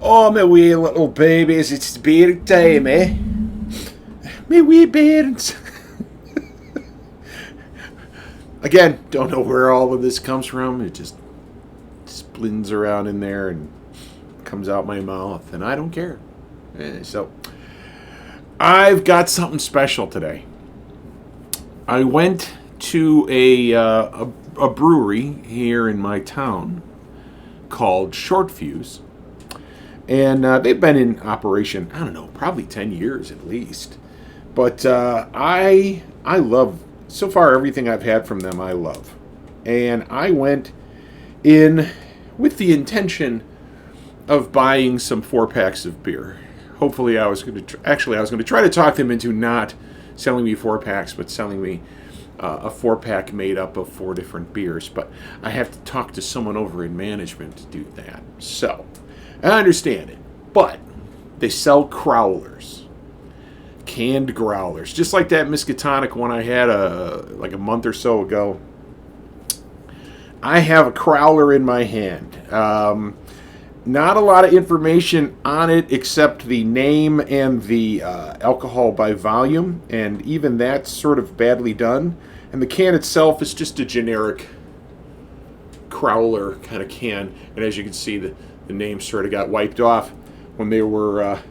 Oh, my wee little babies, it's beer time, eh? Me wee bairns. Again, don't know where all of this comes from. It just splins around in there and comes out my mouth, and I don't care. So, I've got something special today. I went to a brewery here in my town called Shortfuse, and they've been in operation, I don't know, probably 10 years at least. But I love, so far everything I've had from them I love. And I went in with the intention of buying some 4-packs of beer. Hopefully I was going to, I was going to try to talk them into not selling me 4-packs, but selling me a 4-pack made up of 4 different beers. But I have to talk to someone over in management to do that. So, I understand it. But they sell crowlers. Canned growlers. Just like that Miskatonic one I had like a month or so ago. I have a crowler in my hand. Not a lot of information on it except the name and the alcohol by volume, and even that's sort of badly done. And the can itself is just a generic crowler kind of can, and as you can see, the name sort of got wiped off when they were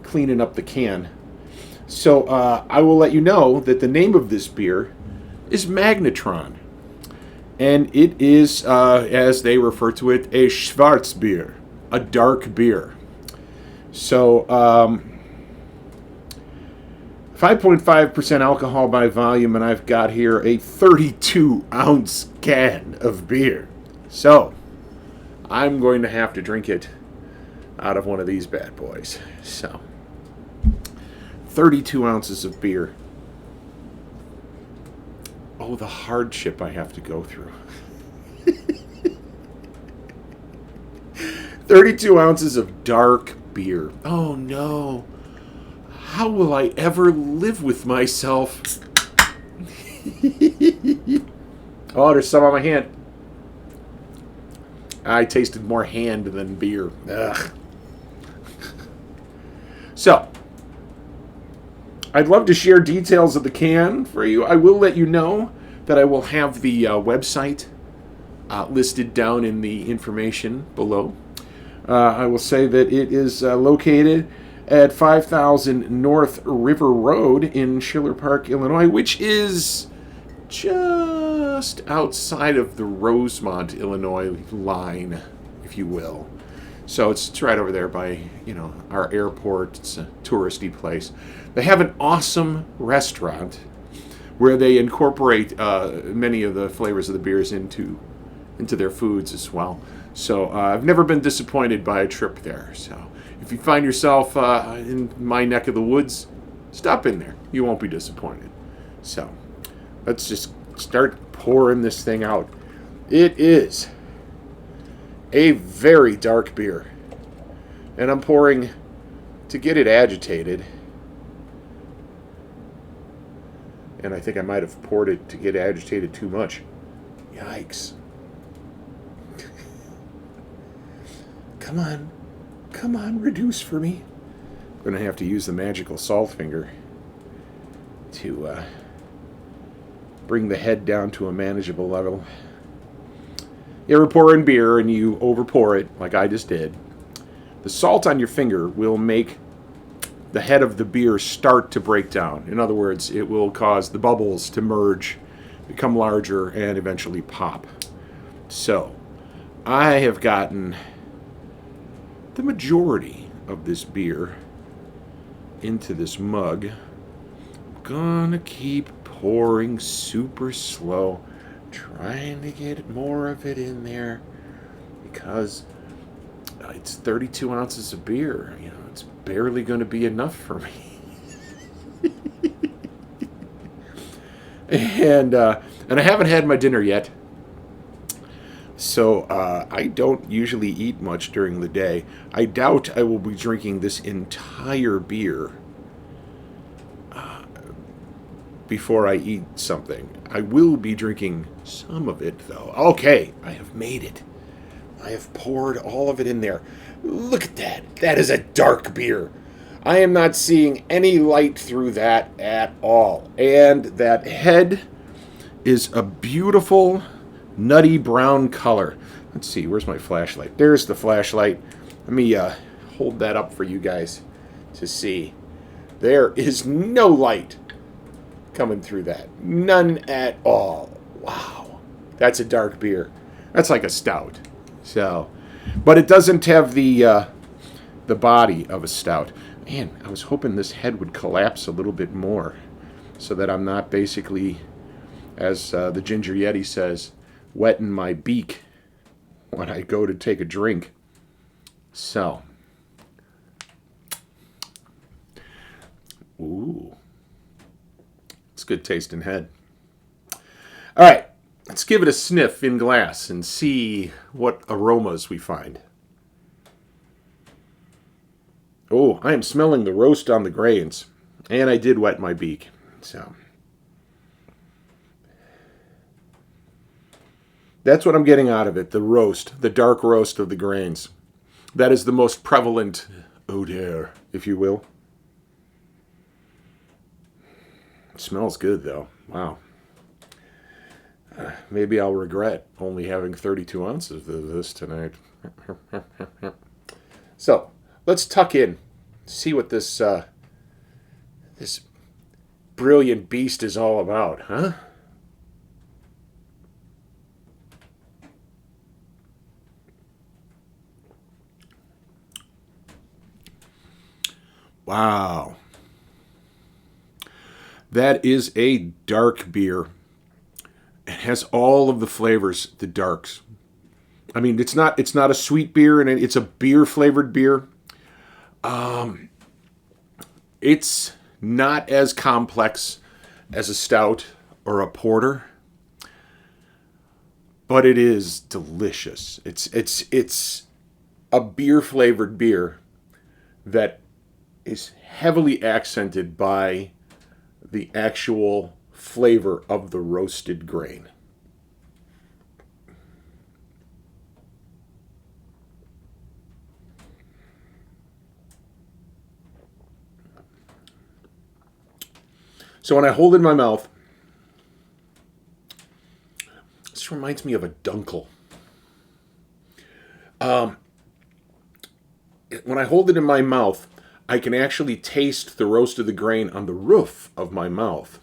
cleaning up the can. So I will let you know that the name of this beer is Magnetron, and it is, as they refer to it, a Schwarzbier. A dark beer. So, 5.5% alcohol by volume, and I've got here a 32-ounce can of beer. So, I'm going to have to drink it out of one of these bad boys. So, 32 ounces of beer. Oh, the hardship I have to go through. 32 ounces of dark beer. Oh no. How will I ever live with myself? Oh, there's some on my hand. I tasted more hand than beer. Ugh. So, I'd love to share details of the can for you. I will let you know that I will have the website listed down in the information below. I will say that it is located at 5000 North River Road in Schiller Park, Illinois, which is just outside of the Rosemont, Illinois line, if you will. So it's right over there by, our airport. It's a touristy place. They have an awesome restaurant where they incorporate many of the flavors of the beers into their foods as well. So I've never been disappointed by a trip there. So if you find yourself in my neck of the woods, stop in there. You won't be disappointed. So let's just start pouring this thing out. It is a very dark beer. And I'm pouring to get it agitated. And I think I might have poured it to get agitated too much. Yikes. Come on, reduce for me. I'm going to have to use the magical salt finger to bring the head down to a manageable level. You ever pour in beer and you over pour it, like I just did, the salt on your finger will make the head of the beer start to break down. In other words, it will cause the bubbles to merge, become larger, and eventually pop. So, I have gotten the majority of this beer into this mug. I'm gonna keep pouring super slow, trying to get more of it in there because it's 32 ounces of beer. It's barely going to be enough for me. and I haven't had my dinner yet. So I don't usually eat much during the day. I doubt I will be drinking this entire beer before I eat something. I will be drinking some of it, though. Okay, I have made it. I have poured all of it in there. Look at that. That is a dark beer. I am not seeing any light through that at all. And that head is a beautiful, nutty brown color. Let's see, where's my flashlight? There's the flashlight. Let me hold that up for you guys to see. There is no light coming through that. None at all. Wow. That's a dark beer. That's like a stout. So, but it doesn't have the body of a stout. Man, I was hoping this head would collapse a little bit more so that I'm not basically, as the Ginger Yeti says, wetting my beak when I go to take a drink. So, ooh, it's good tasting head. All right, let's give it a sniff in glass and see what aromas we find. Oh, I am smelling the roast on the grains, and I did wet my beak. So, that's what I'm getting out of it, the roast, the dark roast of the grains. That is the most prevalent odor, if you will. It smells good, though. Wow. Maybe I'll regret only having 32 ounces of this tonight. So, let's tuck in, see what this this brilliant beast is all about, huh? Wow. That is a dark beer. It has all of the flavors, the darks. I mean, it's not a sweet beer, and it's a beer flavored beer. It's not as complex as a stout or a porter, but it is delicious. It's a beer flavored beer that is heavily accented by the actual flavor of the roasted grain. So when I hold it in my mouth, this reminds me of a dunkel. When I hold it in my mouth, I can actually taste the roast of the grain on the roof of my mouth.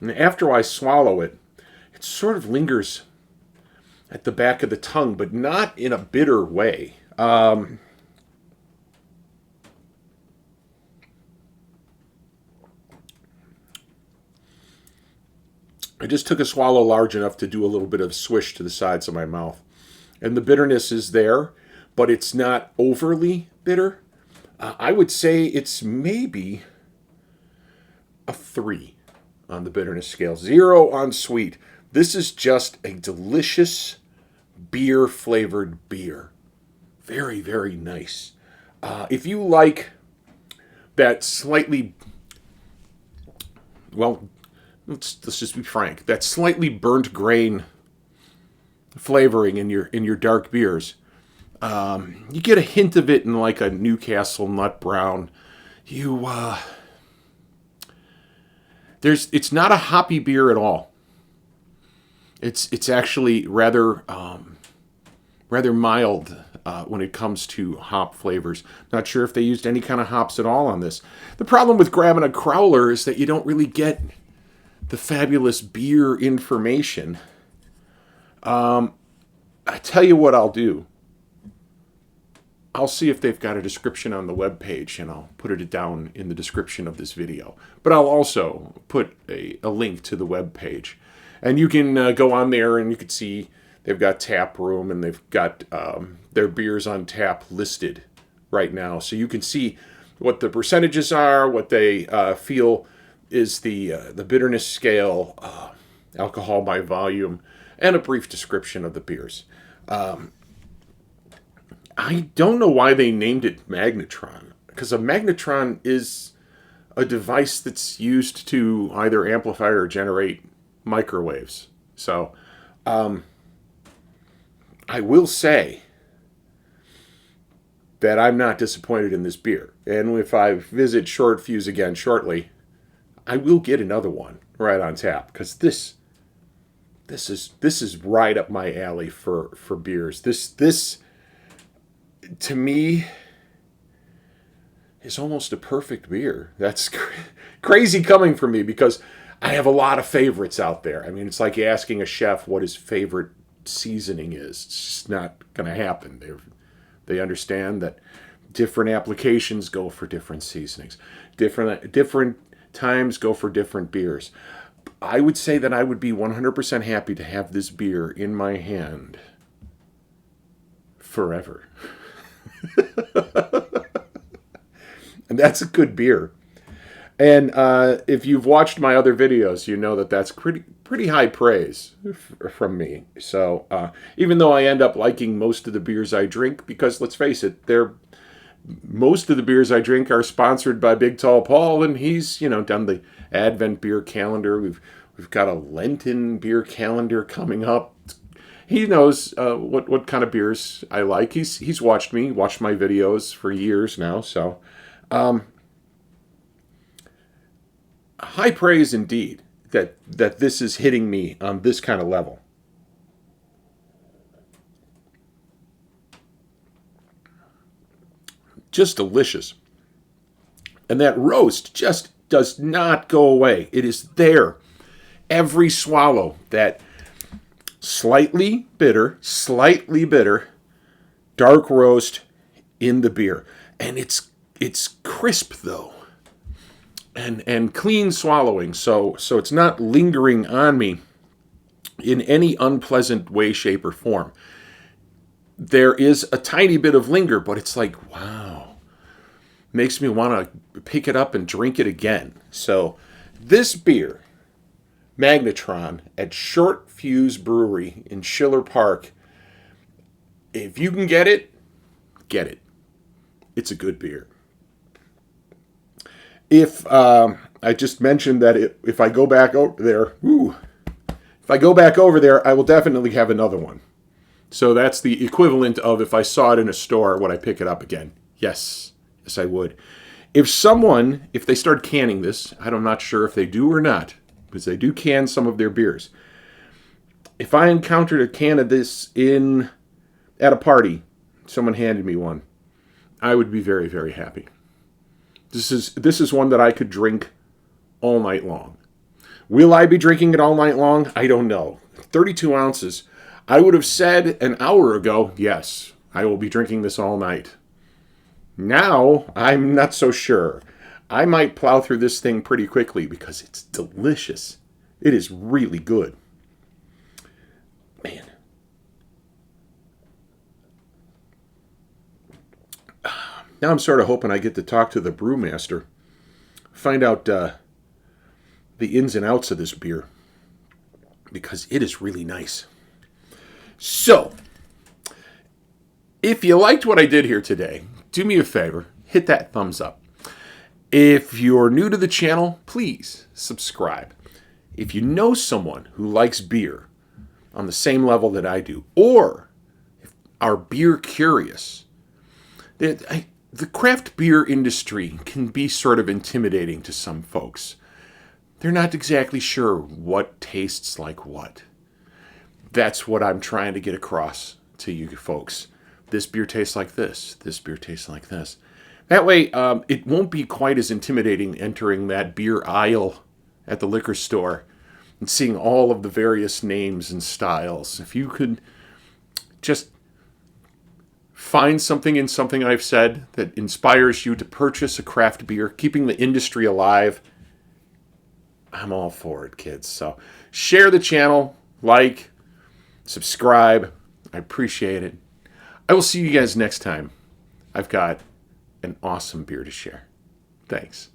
And after I swallow it, it sort of lingers at the back of the tongue, but not in a bitter way. I just took a swallow large enough to do a little bit of swish to the sides of my mouth. And the bitterness is there, but it's not overly bitter. I would say it's maybe a 3 on the bitterness scale. 0 on sweet. This is just a delicious beer-flavored beer. Very, very nice. If you like that slightly, well, let's just be frank, that slightly burnt grain flavoring in your dark beers, you get a hint of it in like a Newcastle Nut Brown. It's not a hoppy beer at all. It's actually rather mild when it comes to hop flavors. Not sure if they used any kind of hops at all on this. The problem with grabbing a crowler is that you don't really get the fabulous beer information. I tell you what I'll do. I'll see if they've got a description on the webpage, and I'll put it down in the description of this video. But I'll also put a link to the webpage. And you can go on there, and you can see they've got tap room, and they've got their beers on tap listed right now. So you can see what the percentages are, what they feel is the bitterness scale, alcohol by volume, and a brief description of the beers. I don't know why they named it Magnetron, because a magnetron is a device that's used to either amplify or generate microwaves. So, I will say that I'm not disappointed in this beer. And if I visit Short Fuse again shortly, I will get another one right on tap, because this is right up my alley for beers. This to me is almost a perfect beer. That's crazy coming from me, because I have a lot of favorites out there. I mean, it's like asking a chef what his favorite seasoning is. It's just not going to happen. They understand that different applications go for different seasonings. Different times go for different beers. I would say that I would be 100% happy to have this beer in my hand forever. And that's a good beer. And if you've watched my other videos, you know that that's pretty high praise from me. So even though I end up liking most of the beers I drink, because let's face it, most of the beers I drink are sponsored by Big Tall Paul, and he's done the Advent beer calendar. We've got a Lenten beer calendar coming up. He knows what kind of beers I like. He's watched my videos for years now. So high praise indeed that this is hitting me on this kind of level. Just delicious. And that roast just does not go away. It is there. Every swallow, that slightly bitter, dark roast in the beer. And it's crisp though. And clean swallowing. So it's not lingering on me in any unpleasant way, shape, or form. There is a tiny bit of linger, but it's like, wow. Makes me want to pick it up and drink it again. So this beer, Magnetron, at Short Fuse Brewery in Schiller Park, if you can get it, get it. It's a good beer. If I just mentioned that if I go back over there, I will definitely have another one. So that's the equivalent of if I saw it in a store, would I pick it up again? Yes, I would. If they start canning this, I'm not sure if they do or not, because they do can some of their beers. If I encountered a can of this at a party, someone handed me one, I would be very, very happy. This is one that I could drink all night long. Will I be drinking it all night long? I don't know. 32 ounces. I would have said an hour ago, yes, I will be drinking this all night. Now, I'm not so sure. I might plow through this thing pretty quickly because it's delicious. It is really good. Man. Now I'm sort of hoping I get to talk to the brewmaster, find out the ins and outs of this beer, because it is really nice. So, if you liked what I did here today, do me a favor, hit that thumbs up. If you're new to the channel, please subscribe. If you know someone who likes beer on the same level that I do, or are beer curious, the craft beer industry can be sort of intimidating to some folks. They're not exactly sure what tastes like what. That's what I'm trying to get across to you folks. This beer tastes like this. This beer tastes like this. That way, it won't be quite as intimidating entering that beer aisle at the liquor store and seeing all of the various names and styles. If you could just find something in something I've said that inspires you to purchase a craft beer, keeping the industry alive, I'm all for it, kids. So share the channel, like, subscribe. I appreciate it. I will see you guys next time. I've got an awesome beer to share. Thanks.